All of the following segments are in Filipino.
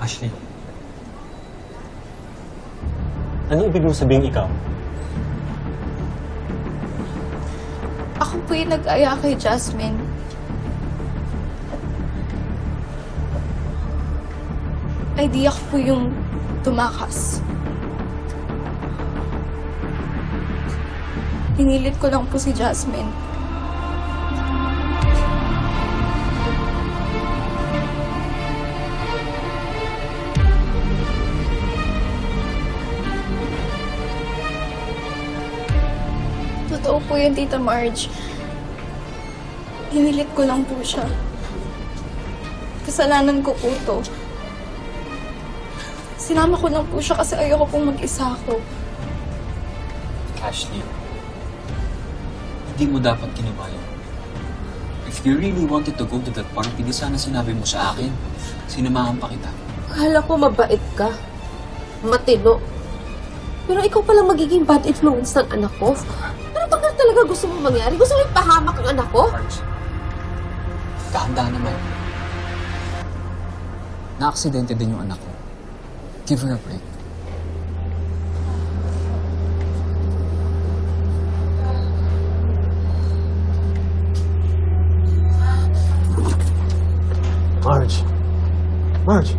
Ashley. Ano ibig mo sabihin ikaw? Ako po yung nag-aya kay Jasmine. Idea ko po yung tumakas. Pinilit ko lang po si Jasmine. Totoo po yun, Tita Marge. Pinilit ko lang po siya. Kasalanan ko po to. Sinama ko lang po siya kasi ayoko pong mag-isa ako. Ashley, hindi mo dapat ginawa yun. If you really wanted to go to that party, di sana sinabi mo sa akin. Sinamahan pa kita. Akala ko mabait ka. Matino. Pero ikaw pala magiging bad influence ng anak ko. Ano ba talaga gusto mong mangyari? Gusto mo ipahamak ang anak ko? Marge, dahan-dahan naman. Na-aksidente din yung anak ko. Give her a break. Marge. Marge.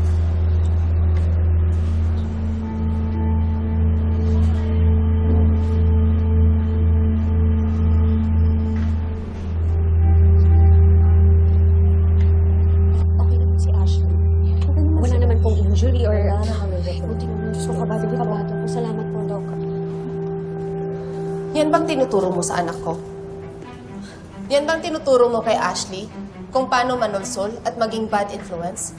Okay naman si Ashley. Wala naman pong injury or... Buti naman. Diyos ko, kabado ko. Salamat po, Doc. Yan bang tinuturo mo sa anak ko? Yan bang tinuturo mo kay Ashley? Kung paano manulsol at maging bad influence?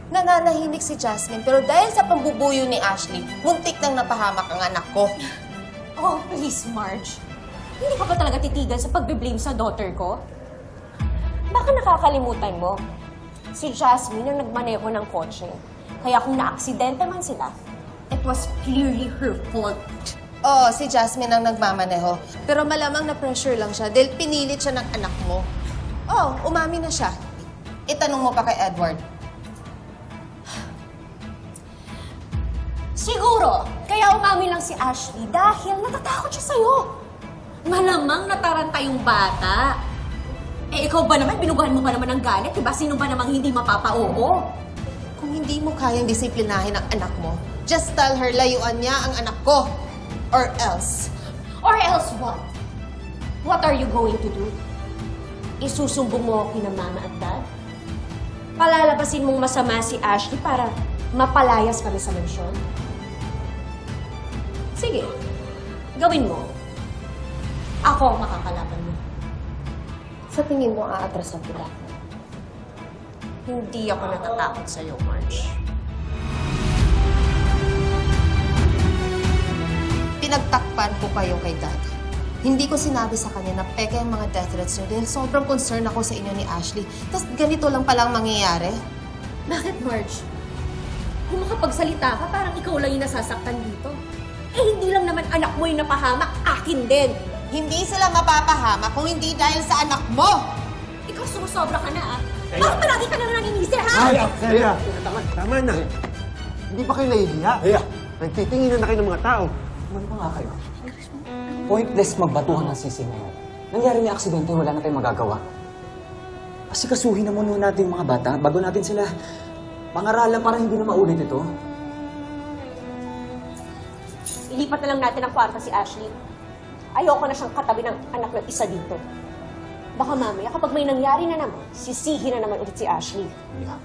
Nananahimik si Jasmine, pero dahil sa pambubuyo ni Ashley, muntik nang napahamak ang anak ko. Oh, please, Marge. Hindi ka ba talaga titigan sa pagbe-blame sa daughter ko? Baka nakakalimutan mo. Si Jasmine ang nagmaneho ng kotse. Kaya kung naaksidente man sila, it was clearly her fault. Oo, si Jasmine ang nagmamaneho. Pero malamang na-pressure lang siya dahil pinilit siya ng anak mo. Oh, umami na siya. Itanong mo pa kay Edward. Siguro, kaya umami lang si Ashley dahil natatakot siya sa'yo. Malamang nataranta yung bata. Eh, ikaw ba naman, binugahan mo pa naman ng galit, diba? Sino ba namang hindi mapapa-oo? Kung hindi mo kayang disiplinahin ang anak mo, just tell her layuan niya ang anak ko. Or else. Or else what? What are you going to do? Isusumbong mo ako kina mama at dad? Palalabasin mong masama si Ashley para mapalayas kami sa mansyon? Sige, gawin mo. Ako ang makakalaban mo. Sa tingin mo, aatrasan kita. Hindi ako natatakot sa'yo, Marge. Pinagtakpan ko kayo kay Dad. Hindi ko sinabi sa kanya na peke ang mga death threats niyo dahil sobrang concern ako sa inyo ni Ashley. Tapos ganito lang palang mangyayari. Bakit, Marge? Kung makapagsalita ka, parang ikaw lang yung nasasaktan dito. Eh, hindi lang naman anak mo yung napahamak, akin din. Hindi sila mapapahama kung hindi dahil sa anak mo! Ikaw sumusobra ka na, ah. Bakit palagi ka na nanginisi, ha? Kaya, tama na. Hindi ba kayo nahihiya? Kaya, nagtitingin na kayo ng mga tao. Ano pa nga kayo? Pointless magbatuhan ng sisi ngayon. Nangyari may aksidente, wala na tayong magagawa. Kasi kasuhin na muna natin yung mga bata bago natin sila pangaralan para hindi na maulit ito. Ilipat na lang natin ang kwarto si Ashley. Ayoko na siyang katabi ng anak ng isa dito. Baka mamaya, kapag may nangyari na naman, sisihin na naman ulit si Ashley. Yeah.